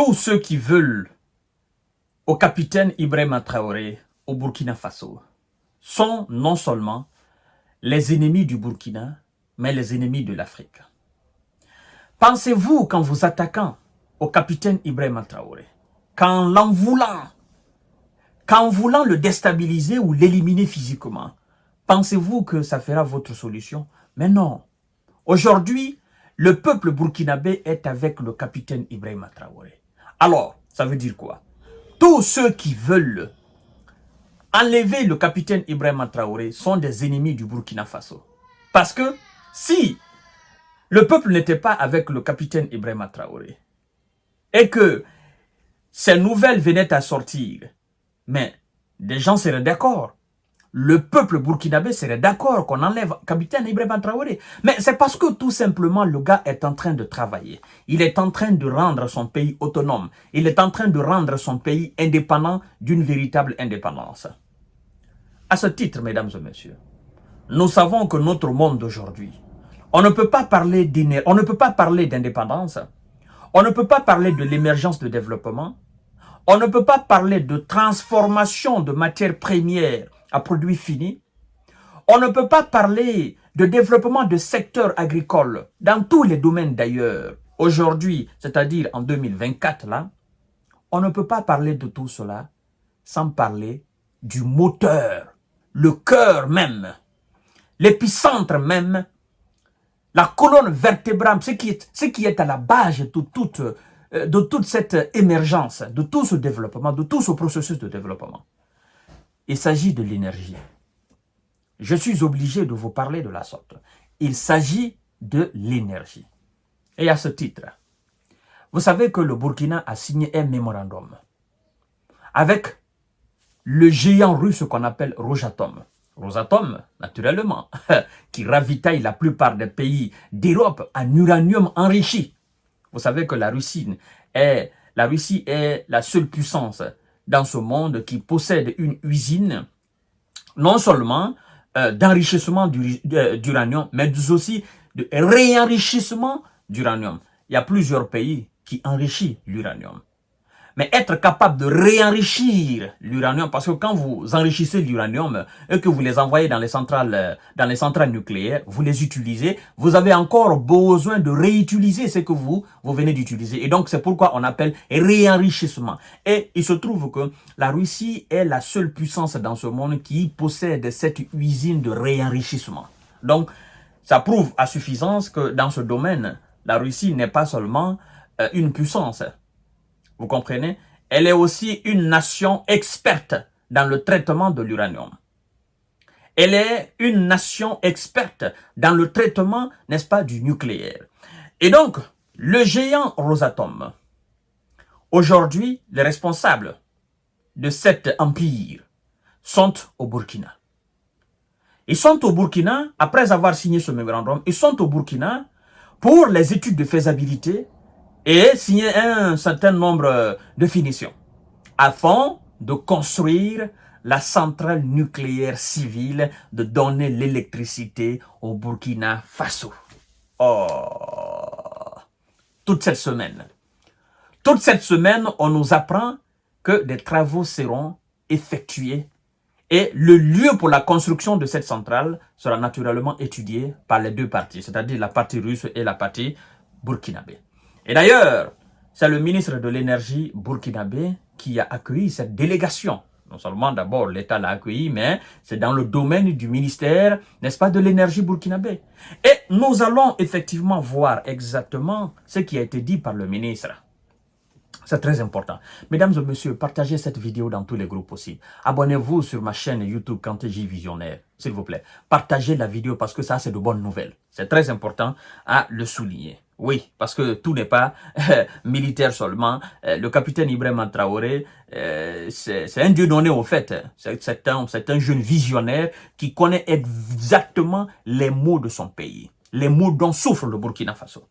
tous ceux qui veulent au capitaine Ibrahima Traoré au Burkina Faso sont non seulement les ennemis du Burkina, mais les ennemis de l'Afrique. Pensez-vous qu'en vous attaquant au capitaine Ibrahima Traoré, qu'en voulant le déstabiliser ou l'éliminer physiquement, pensez-vous que ça fera votre solution? Mais non. Aujourd'hui, le peuple burkinabé est avec le capitaine Ibrahima Traoré. Alors, ça veut dire quoi? Tous ceux qui veulent enlever le capitaine Ibrahima Traoré sont des ennemis du Burkina Faso. Parce que si le peuple n'était pas avec le capitaine Ibrahima Traoré et que ces nouvelles venaient à sortir, mais des gens seraient d'accord. Le peuple burkinabé serait d'accord qu'on enlève le capitaine Ibrahima Traoré. Mais c'est parce que tout simplement le gars est en train de travailler. Il est en train de rendre son pays autonome. Il est en train de rendre son pays indépendant d'une véritable indépendance. À ce titre, mesdames et messieurs, nous savons que notre monde d'aujourd'hui, on ne peut pas parler d'indépendance, on ne peut pas parler de l'émergence de développement, on ne peut pas parler de transformation de matières premières à produits finis. On ne peut pas parler de développement de secteurs agricoles dans tous les domaines d'ailleurs. Aujourd'hui, c'est-à-dire en 2024, là, on ne peut pas parler de tout cela sans parler du moteur, le cœur même, l'épicentre même, la colonne vertébrale, ce qui est à la base de toute cette émergence, de tout ce développement, de tout ce processus de développement. Il s'agit de l'énergie. Je suis obligé de vous parler de la sorte. Il s'agit de l'énergie. Et à ce titre, vous savez que le Burkina a signé un mémorandum avec le géant russe qu'on appelle Rosatom. Rosatom, naturellement, qui ravitaille la plupart des pays d'Europe en uranium enrichi. Vous savez que la Russie est la seule puissance dans ce monde qui possède une usine non seulement d'enrichissement d'uranium, mais aussi de réenrichissement d'uranium. Il y a plusieurs pays qui enrichissent l'uranium. Mais être capable de réenrichir l'uranium, parce que quand vous enrichissez l'uranium et que vous les envoyez dans les centrales nucléaires, vous les utilisez, vous avez encore besoin de réutiliser ce que vous venez d'utiliser. Et donc, c'est pourquoi on appelle réenrichissement. Et il se trouve que la Russie est la seule puissance dans ce monde qui possède cette usine de réenrichissement. Donc, ça prouve à suffisance que dans ce domaine, la Russie n'est pas seulement une puissance. Vous comprenez? Elle est aussi une nation experte dans le traitement de l'uranium. Elle est une nation experte dans le traitement, n'est-ce pas, du nucléaire. Et donc, le géant Rosatom, aujourd'hui, les responsables de cet empire sont au Burkina. Ils sont au Burkina, après avoir signé ce mémorandum, ils sont au Burkina pour les études de faisabilité et signer un certain nombre de finitions afin de construire la centrale nucléaire civile, de donner l'électricité au Burkina Faso. Oh, toute cette semaine, on nous apprend que des travaux seront effectués et le lieu pour la construction de cette centrale sera naturellement étudié par les deux parties, c'est-à-dire la partie russe et la partie burkinabé. Et d'ailleurs, c'est le ministre de l'énergie burkinabé qui a accueilli cette délégation. Non seulement d'abord l'État l'a accueilli, mais c'est dans le domaine du ministère, n'est-ce pas, de l'énergie burkinabé. Et nous allons effectivement voir exactement ce qui a été dit par le ministre. C'est très important. Mesdames et messieurs, partagez cette vidéo dans tous les groupes possibles. Abonnez-vous sur ma chaîne YouTube Kanté-J Visionnaire, s'il vous plaît. Partagez la vidéo parce que ça, c'est de bonnes nouvelles. C'est très important à le souligner. Oui, parce que tout n'est pas militaire seulement. Le capitaine Ibrahima Traoré, c'est un dieu donné au fait. C'est un jeune visionnaire qui connaît exactement les maux de son pays. Les maux dont souffre le Burkina Faso.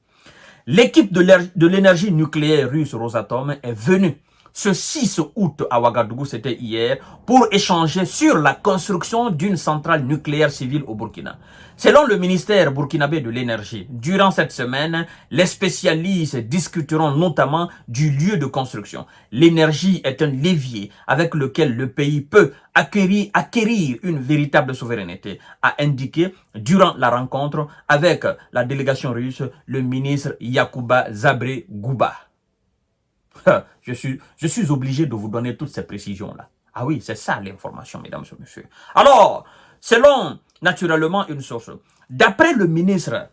L'équipe de l'énergie nucléaire russe Rosatom est venue ce 6 août à Ouagadougou, c'était hier, pour échanger sur la construction d'une centrale nucléaire civile au Burkina. Selon le ministère burkinabé de l'énergie, durant cette semaine, les spécialistes discuteront notamment du lieu de construction. L'énergie est un levier avec lequel le pays peut acquérir une véritable souveraineté, a indiqué durant la rencontre avec la délégation russe le ministre Yacouba Zabre-Gouba. Je suis obligé de vous donner toutes ces précisions-là. Ah oui, c'est ça l'information, mesdames et messieurs. Alors, selon naturellement une source, d'après le ministre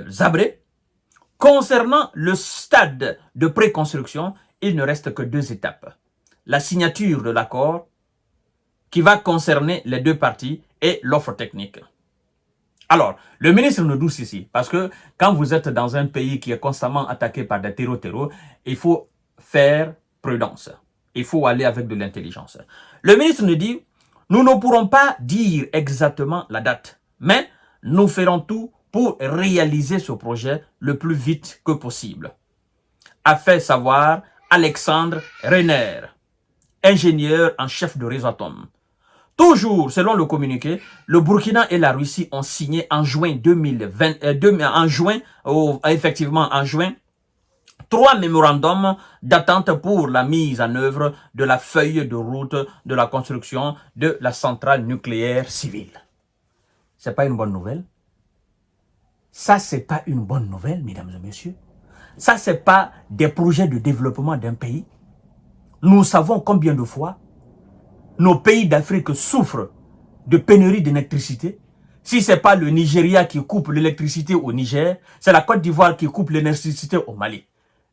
Zabré, concernant le stade de préconstruction, il ne reste que 2 étapes. La signature de l'accord qui va concerner les 2 parties et l'offre technique. Alors, le ministre nous douce ici, parce que quand vous êtes dans un pays qui est constamment attaqué par des terreaux, il faut faire prudence. Il faut aller avec de l'intelligence. Le ministre nous dit, nous ne pourrons pas dire exactement la date, mais nous ferons tout pour réaliser ce projet le plus vite que possible, a fait savoir Alexandre Renner, ingénieur en chef de Réseautom. Toujours, selon le communiqué, le Burkina et la Russie ont signé en juin 2020, effectivement en juin, 3 mémorandums d'attente pour la mise en œuvre de la feuille de route de la construction de la centrale nucléaire civile. C'est pas une bonne nouvelle? Ça, c'est pas une bonne nouvelle, mesdames et messieurs. Ça, c'est pas des projets de développement d'un pays. Nous savons combien de fois nos pays d'Afrique souffrent de pénurie d'électricité. Si ce n'est pas le Nigeria qui coupe l'électricité au Niger, c'est la Côte d'Ivoire qui coupe l'électricité au Mali.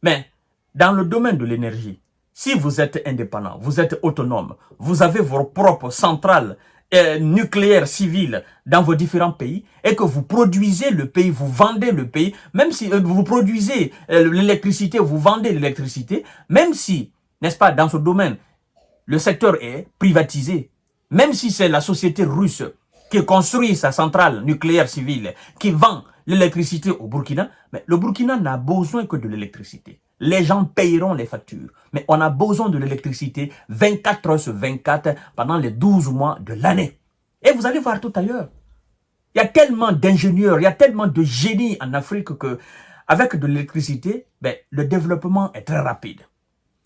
Mais dans le domaine de l'énergie, si vous êtes indépendant, vous êtes autonome, vous avez vos propres centrales nucléaires civiles dans vos différents pays et que vous produisez le pays, vous vendez le pays, même si vous produisez l'électricité, vous vendez l'électricité, même si, n'est-ce pas, dans ce domaine, le secteur est privatisé, même si c'est la société russe qui construit sa centrale nucléaire civile, qui vend l'électricité au Burkina, mais le Burkina n'a besoin que de l'électricité. Les gens payeront les factures, mais on a besoin de l'électricité 24 heures sur 24 pendant les 12 mois de l'année. Et vous allez voir tout ailleurs. Il y a tellement d'ingénieurs, il y a tellement de génies en Afrique que, avec de l'électricité, le développement est très rapide.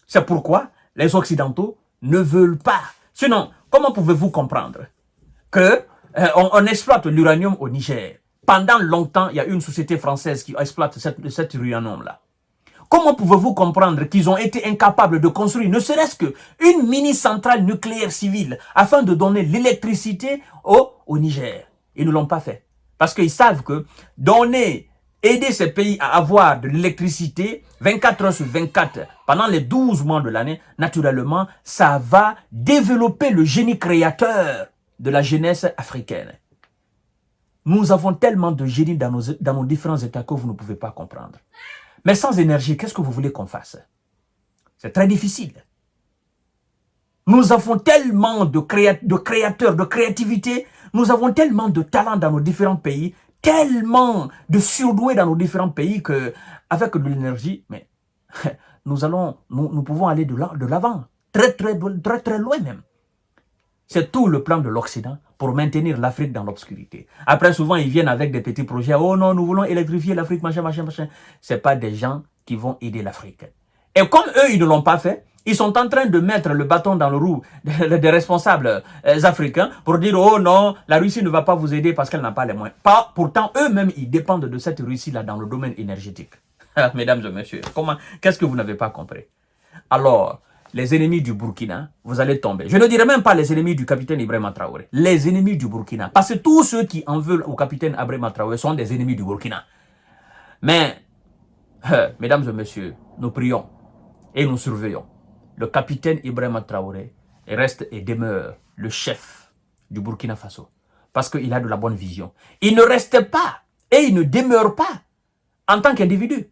C'est pourquoi les Occidentaux ne veulent pas. Sinon, comment pouvez-vous comprendre que on exploite l'uranium au Niger? Pendant longtemps, il y a une société française qui exploite cet uranium-là. Comment pouvez-vous comprendre qu'ils ont été incapables de construire ne serait-ce qu'une mini-centrale nucléaire civile afin de donner l'électricité au Niger? Ils ne l'ont pas fait. Parce qu'ils savent que aider ces pays à avoir de l'électricité 24 heures sur 24 pendant les 12 mois de l'année, naturellement, ça va développer le génie créateur de la jeunesse africaine. Nous avons tellement de génie dans nos différents états que vous ne pouvez pas comprendre. Mais sans énergie, qu'est-ce que vous voulez qu'on fasse? C'est très difficile. Nous avons tellement de créateurs, de créativité, nous avons tellement de talents dans nos différents pays, tellement de surdoués dans nos différents pays qu'avec de l'énergie, mais nous pouvons aller de l'avant, très loin même. C'est tout le plan de l'Occident pour maintenir l'Afrique dans l'obscurité. Après, souvent, ils viennent avec des petits projets. Oh non, nous voulons électrifier l'Afrique, machin. Ce n'est pas des gens qui vont aider l'Afrique. Et comme eux, ils ne l'ont pas fait, ils sont en train de mettre le bâton dans le roue des responsables africains pour dire, oh non, la Russie ne va pas vous aider parce qu'elle n'a pas les moyens. Pourtant, eux-mêmes, ils dépendent de cette Russie-là dans le domaine énergétique. Mesdames et messieurs, qu'est-ce que vous n'avez pas compris? Alors, les ennemis du Burkina, vous allez tomber. Je ne dirais même pas les ennemis du capitaine Ibrahima Traoré. Les ennemis du Burkina. Parce que tous ceux qui en veulent au capitaine Ibrahima Traoré sont des ennemis du Burkina. Mais, mesdames et messieurs, nous prions et nous surveillons. Le capitaine Ibrahima Traoré reste et demeure le chef du Burkina Faso. Parce qu'il a de la bonne vision. Il ne reste pas et il ne demeure pas en tant qu'individu.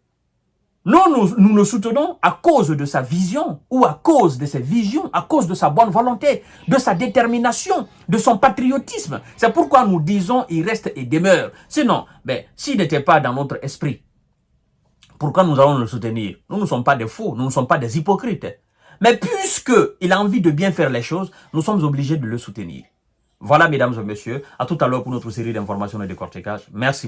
Nous le soutenons à cause de sa vision ou à cause de ses visions, à cause de sa bonne volonté, de sa détermination, de son patriotisme. C'est pourquoi nous disons il reste et demeure. Sinon, s'il n'était pas dans notre esprit, pourquoi nous allons le soutenir? Nous ne sommes pas des faux, nous ne sommes pas des hypocrites. Mais puisqu'il a envie de bien faire les choses, nous sommes obligés de le soutenir. Voilà, mesdames et messieurs, à tout à l'heure pour notre série d'informations et de décortiquage. Merci beaucoup.